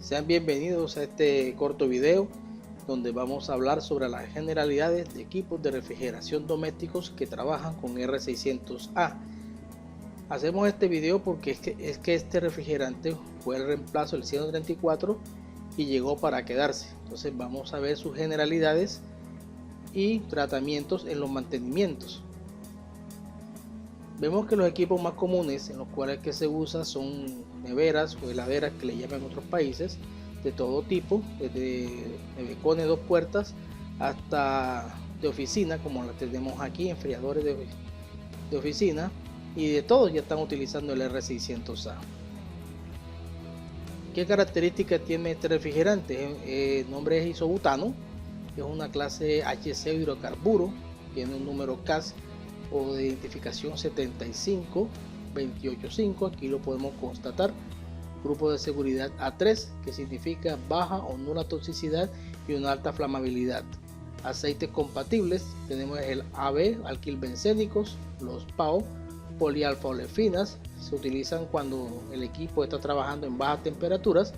Sean bienvenidos a este corto video donde vamos a hablar sobre las generalidades de equipos de refrigeración domésticos que trabajan con R600A. Hacemos este video porque es que este refrigerante fue el reemplazo del 134 y llegó para quedarse. Entonces vamos a ver sus generalidades y tratamientos en los mantenimientos. Vemos que los equipos más comunes en los cuales que se usa son neveras o heladeras, que le llaman en otros países, de todo tipo, desde nevecones 2 puertas hasta de oficina, como la tenemos aquí, enfriadores de oficina, y de todos ya están utilizando el R600A. ¿Qué características tiene este refrigerante? El nombre es isobutano, es una clase HC hidrocarburo, tiene un número CAS o de identificación 75285, aquí lo podemos constatar. Grupo de seguridad A3, que significa baja o nula toxicidad y una alta flamabilidad. Aceites compatibles, tenemos el AB, alquilbencénicos, los PAO, polialfa-olefinas, se utilizan cuando el equipo está trabajando en bajas temperaturas,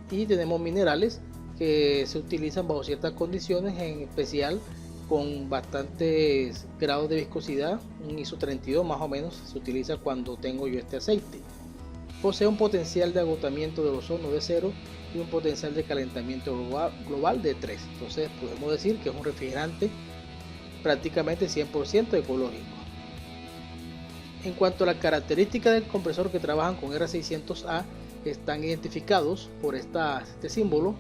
y tenemos minerales que se utilizan bajo ciertas condiciones, en especial con bastantes grados de viscosidad. Un ISO 32 más o menos se utiliza cuando tengo yo este aceite. Posee un potencial de agotamiento del ozono de 0 y un potencial de calentamiento global de 3. Entonces podemos decir que es un refrigerante prácticamente 100% ecológico. En cuanto a las características del compresor que trabajan con R600A, están identificados por este símbolo,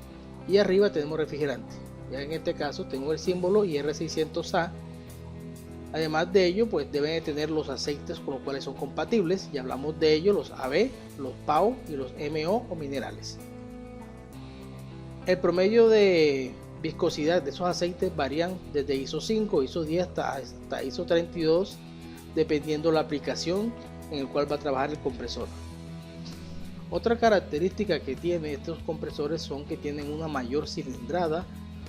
y arriba tenemos refrigerante. Ya en este caso tengo el símbolo y R600A. Además de ello, pues deben de tener los aceites con los cuales son compatibles. Ya hablamos de ello, los AB, los PAO y los MO o minerales. El promedio de viscosidad de esos aceites varían desde ISO 5, ISO 10 hasta ISO 32, dependiendo la aplicación en el cual va a trabajar el compresor. Otra característica que tiene estos compresores son que tienen una mayor cilindrada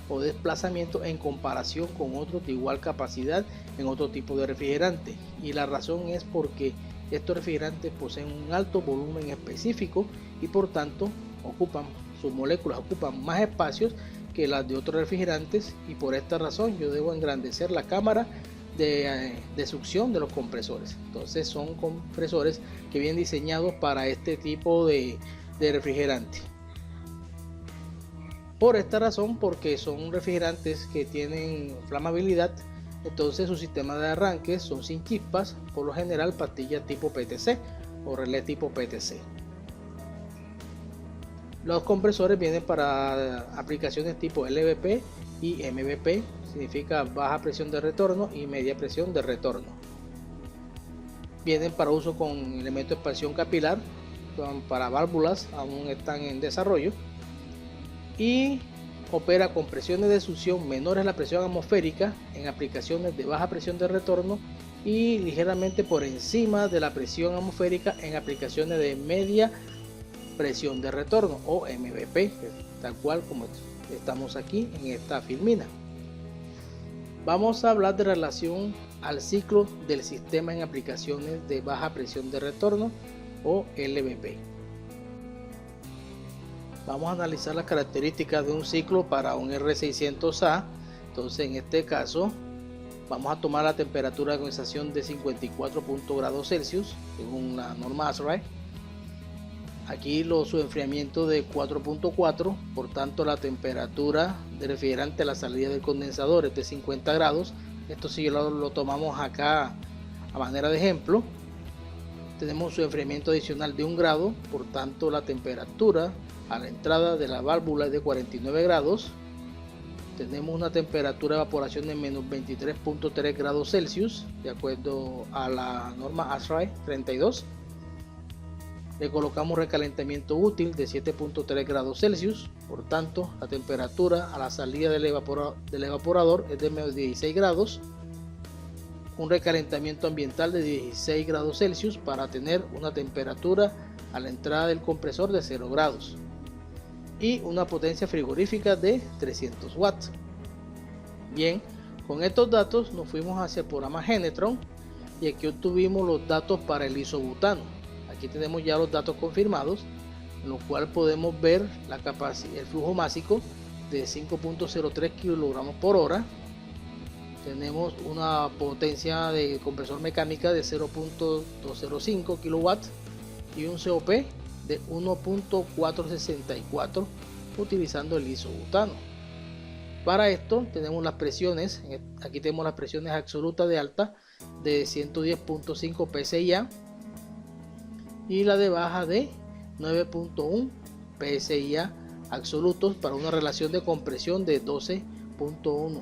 o desplazamiento en comparación con otros de igual capacidad en otro tipo de refrigerante, y la razón es porque estos refrigerantes poseen un alto volumen específico y por tanto sus moléculas ocupan más espacios que las de otros refrigerantes, y por esta razón yo debo engrandecer la cámara de succión de los compresores. Entonces son compresores que vienen diseñados para este tipo de refrigerante. Por esta razón, porque son refrigerantes que tienen flamabilidad, entonces su sistema de arranque son sin chispas, por lo general pastillas tipo PTC o relé tipo PTC. Los compresores vienen para aplicaciones tipo LVP y MVP, significa baja presión de retorno y media presión de retorno. Vienen para uso con elementos de expansión capilar, para válvulas aún están en desarrollo, y opera con presiones de succión menores a la presión atmosférica en aplicaciones de baja presión de retorno y ligeramente por encima de la presión atmosférica en aplicaciones de media presión de retorno o MVP, tal cual como estamos aquí en esta filmina. Vamos a hablar de relación al ciclo del sistema en aplicaciones de baja presión de retorno o LVP. Vamos a analizar las características de un ciclo para un R600A. Entonces en este caso vamos a tomar la temperatura de condensación de 54 grados Celsius según la norma ASHRAE. Aquí su enfriamiento de 4.4, por tanto la temperatura del refrigerante a la salida del condensador es de 50 grados. Esto si lo tomamos acá a manera de ejemplo. Tenemos su enfriamiento adicional de 1 grado, por tanto la temperatura a la entrada de la válvula es de 49 grados. Tenemos una temperatura de evaporación de menos 23.3 grados Celsius, de acuerdo a la norma ASHRAE 32. Le colocamos recalentamiento útil de 7.3 grados Celsius, por tanto la temperatura a la salida del evaporador es de menos 16 grados. Un recalentamiento ambiental de 16 grados Celsius para tener una temperatura a la entrada del compresor de 0 grados. Y una potencia frigorífica de 300 watts. Bien, con estos datos nos fuimos hacia el programa Genetron y aquí obtuvimos los datos para el isobutano. Aquí tenemos ya los datos confirmados en lo cual podemos ver la capacidad, el flujo másico de 5.03 kilogramos por hora. Tenemos una potencia de compresor mecánica de 0.205 kilowatts y un COP de 1.464 utilizando el isobutano. Para esto tenemos las presiones, aquí tenemos las presiones absolutas de alta de 110.5 psi y la de baja de 9.1 psi absolutos para una relación de compresión de 12.1.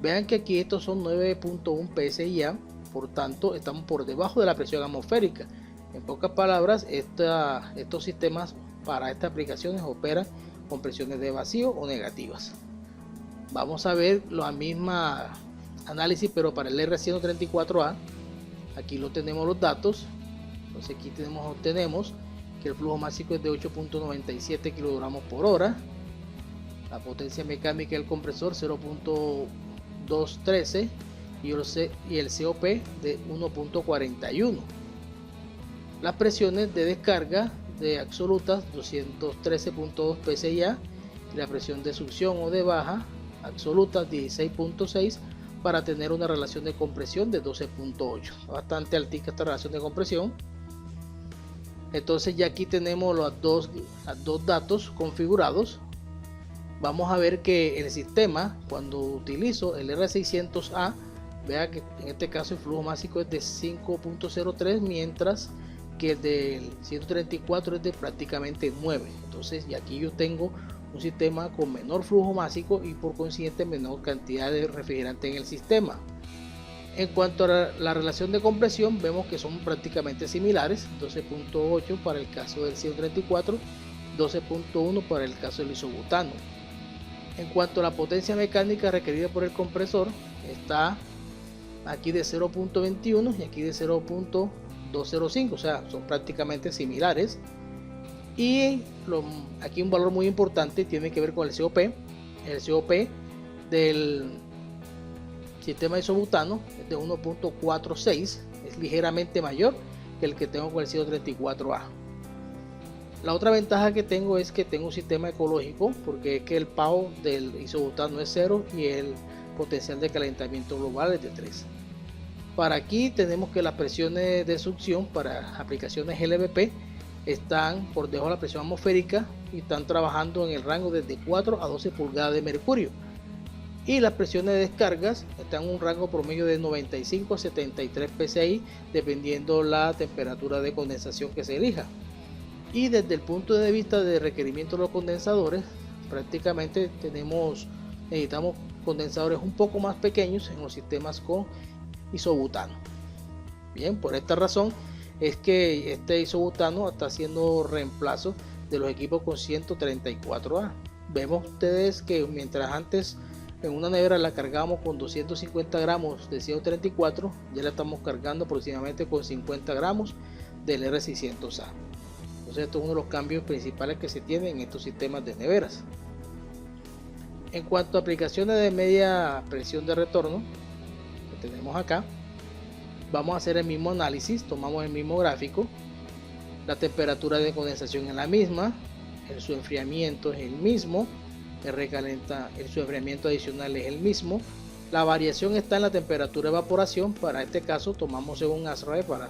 Vean que aquí estos son 9.1 psi, por tanto estamos por debajo de la presión atmosférica. En pocas palabras, estos sistemas para estas aplicaciones operan con presiones de vacío o negativas. Vamos a ver la misma análisis pero para el R134A. Aquí lo tenemos los datos. Entonces aquí obtenemos que el flujo máximo es de 8.97 kilogramos por hora. La potencia mecánica del compresor 0.213 y el COP de 1.41. Las presiones de descarga de absolutas 213.2 psi y la presión de succión o de baja absoluta 16.6 para tener una relación de compresión de 12.8. Bastante altica esta relación de compresión. Entonces ya aquí tenemos los dos datos configurados. Vamos a ver que el sistema, cuando utilizo el R600A, vea que en este caso el flujo máximo es de 5.03, mientras que el del 134 es de prácticamente 9. Entonces y aquí yo tengo un sistema con menor flujo máximo y por consiguiente menor cantidad de refrigerante en el sistema. En cuanto a la relación de compresión, vemos que son prácticamente similares, 12.8 para el caso del 134, 12.1 para el caso del isobutano. En cuanto a la potencia mecánica requerida por el compresor, está aquí de 0.21 y aquí de 0.205, o sea, son prácticamente similares. Y aquí un valor muy importante tiene que ver con el COP. El COP del sistema isobutano es de 1.46, es ligeramente mayor que el que tengo con el 134A. La otra ventaja que tengo es que tengo un sistema ecológico, porque es que el PAO del isobutano es 0 y el potencial de calentamiento global es de 3. Para aquí tenemos que las presiones de succión para aplicaciones LVP están por debajo de la presión atmosférica y están trabajando en el rango desde 4 a 12 pulgadas de mercurio. Y las presiones de descargas están en un rango promedio de 95 a 73 psi dependiendo la temperatura de condensación que se elija. Y desde el punto de vista de requerimiento de los condensadores, prácticamente necesitamos condensadores un poco más pequeños en los sistemas con isobutano. Bien, por esta razón es que este isobutano está haciendo reemplazo de los equipos con 134A. Vemos ustedes que mientras antes en una nevera la cargamos con 250 gramos de 134, ya la estamos cargando aproximadamente con 50 gramos del R600A. Entonces esto es uno de los cambios principales que se tienen en estos sistemas de neveras. En cuanto a aplicaciones de media presión de retorno que tenemos acá, vamos a hacer el mismo análisis, tomamos el mismo gráfico, la temperatura de condensación es la misma, su enfriamiento es el mismo, su enfriamiento adicional es el mismo, la variación está en la temperatura de evaporación. Para este caso tomamos un ASRAE para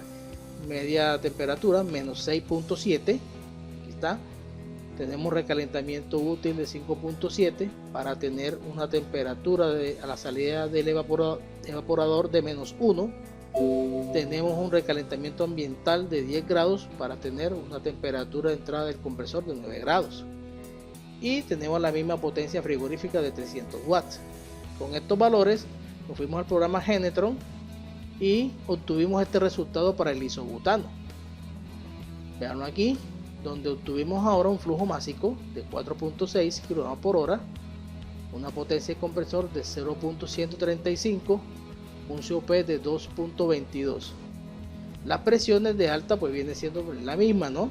media temperatura menos 6.7, aquí está. Tenemos recalentamiento útil de 5.7 para tener una temperatura a la salida del evaporador de menos 1. Tenemos un recalentamiento ambiental de 10 grados para tener una temperatura de entrada del compresor de 9 grados. Y tenemos la misma potencia frigorífica de 300 watts. Con estos valores nos fuimos al programa Genetron y obtuvimos este resultado para el isobutano. Veanlo aquí, donde obtuvimos ahora un flujo máximo de 4.6 kg por hora, una potencia de compresor de 0.135, un COP de 2.22. Las presiones de alta pues viene siendo la misma, ¿no?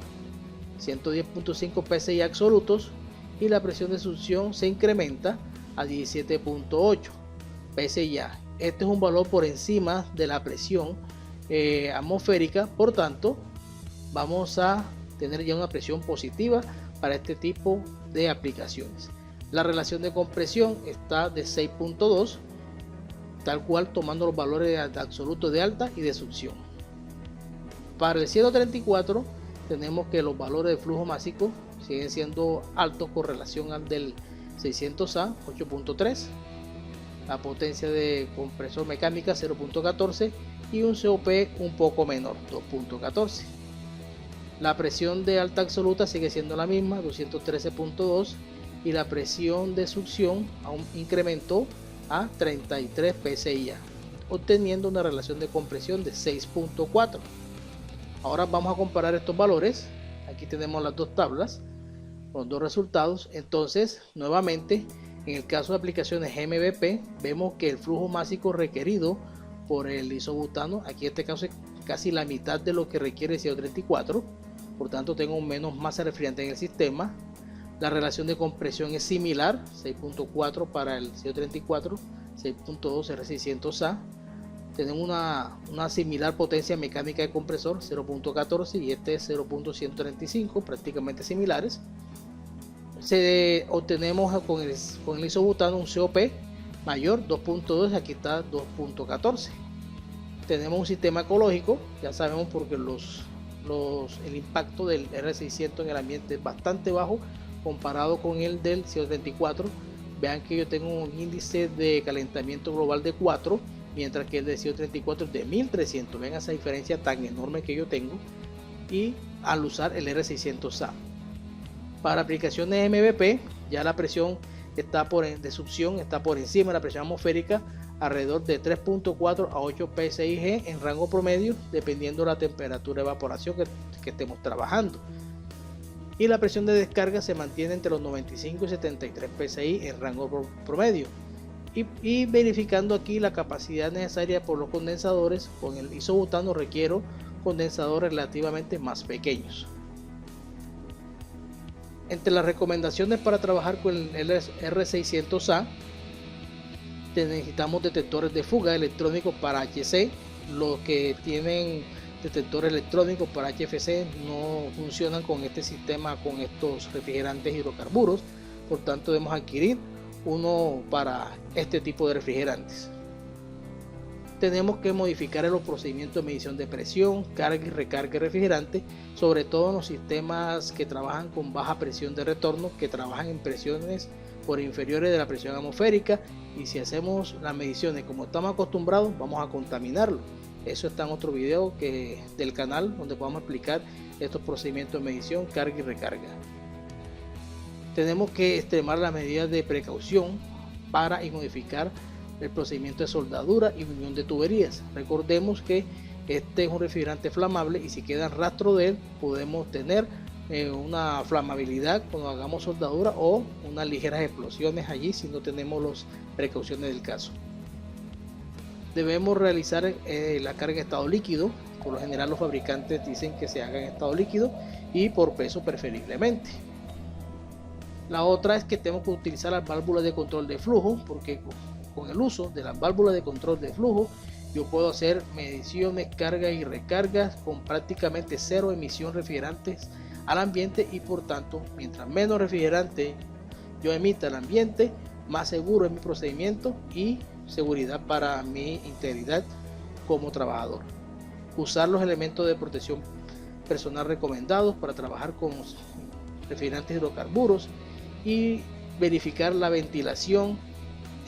110.5 psi absolutos, y la presión de succión se incrementa a 17.8 psi. Este es un valor por encima de la presión atmosférica, por tanto vamos a tener ya una presión positiva para este tipo de aplicaciones. La relación de compresión está de 6.2, tal cual tomando los valores absolutos de alta y de succión. Para el 134 tenemos que los valores de flujo másico siguen siendo altos con relación al del 600A, 8.3, la potencia de compresor mecánica 0.14 y un COP un poco menor, 2.14. La presión de alta absoluta sigue siendo la misma, 213.2, y la presión de succión aún incrementó a 33 psi, obteniendo una relación de compresión de 6.4. Ahora vamos a comparar estos valores. Aquí tenemos las dos tablas con los dos resultados. Entonces, nuevamente, en el caso de aplicaciones MVP, vemos que el flujo másico requerido por el isobutano, aquí en este caso es casi la mitad de lo que requiere el CO34, por tanto tengo menos masa refrigerante en el sistema. La relación de compresión es similar, 6.4 para el CO34, 6.2 R600A. Tenemos una similar potencia mecánica de compresor, 0.14, y este es 0.135, prácticamente similares. Obtenemos con el isobutano un COP mayor, 2.2, aquí está 2.14. Tenemos un sistema ecológico, ya sabemos porque el impacto del R600 en el ambiente es bastante bajo comparado con el del CO34. Vean que yo tengo un índice de calentamiento global de 4, mientras que el del CO34 es de 1300. Vean esa diferencia tan enorme que yo tengo, y al usar el R600A. Para aplicaciones MVP, ya la presión de succión está por encima de la presión atmosférica, alrededor de 3.4 a 8 psi en rango promedio, dependiendo de la temperatura de evaporación que estemos trabajando. Y la presión de descarga se mantiene entre los 95 y 73 psi en rango promedio. Y verificando aquí la capacidad necesaria por los condensadores, con el isobutano requiero condensadores relativamente más pequeños. Entre las recomendaciones para trabajar con el R600A, necesitamos detectores de fuga electrónicos para HC. Los que tienen detectores electrónicos para HFC no funcionan con este sistema, con estos refrigerantes hidrocarburos, por tanto debemos adquirir uno para este tipo de refrigerantes. Tenemos que modificar los procedimientos de medición de presión, carga y recarga de refrigerante, sobre todo en los sistemas que trabajan con baja presión de retorno, que trabajan en presiones por inferiores de la presión atmosférica, y si hacemos las mediciones como estamos acostumbrados, vamos a contaminarlo. Eso está en otro video del canal, donde podemos explicar estos procedimientos de medición, carga y recarga. Tenemos que extremar las medidas de precaución para modificar el procedimiento de soldadura y unión de tuberías. Recordemos que este es un refrigerante flamable, y si queda rastro de él podemos tener una flamabilidad cuando hagamos soldadura, o unas ligeras explosiones allí si no tenemos las precauciones del caso. Debemos realizar la carga en estado líquido. Por lo general los fabricantes dicen que se haga en estado líquido y por peso preferiblemente. La otra es que tenemos que utilizar las válvulas de control de flujo, porque con el uso de las válvulas de control de flujo yo puedo hacer mediciones, cargas y recargas con prácticamente cero emisión de refrigerantes al ambiente, y por tanto mientras menos refrigerante yo emita al ambiente, más seguro es mi procedimiento y seguridad para mi integridad como trabajador. Usar los elementos de protección personal recomendados para trabajar con refrigerantes hidrocarburos, y verificar la ventilación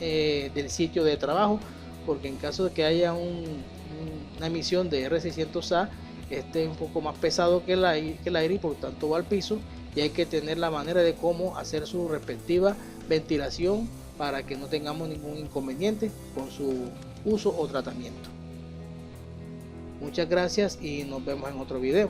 del sitio de trabajo, porque en caso de que haya una emisión de R600A, este es un poco más pesado que el aire y por tanto va al piso, y hay que tener la manera de cómo hacer su respectiva ventilación para que no tengamos ningún inconveniente con su uso o tratamiento. Muchas gracias y nos vemos en otro video.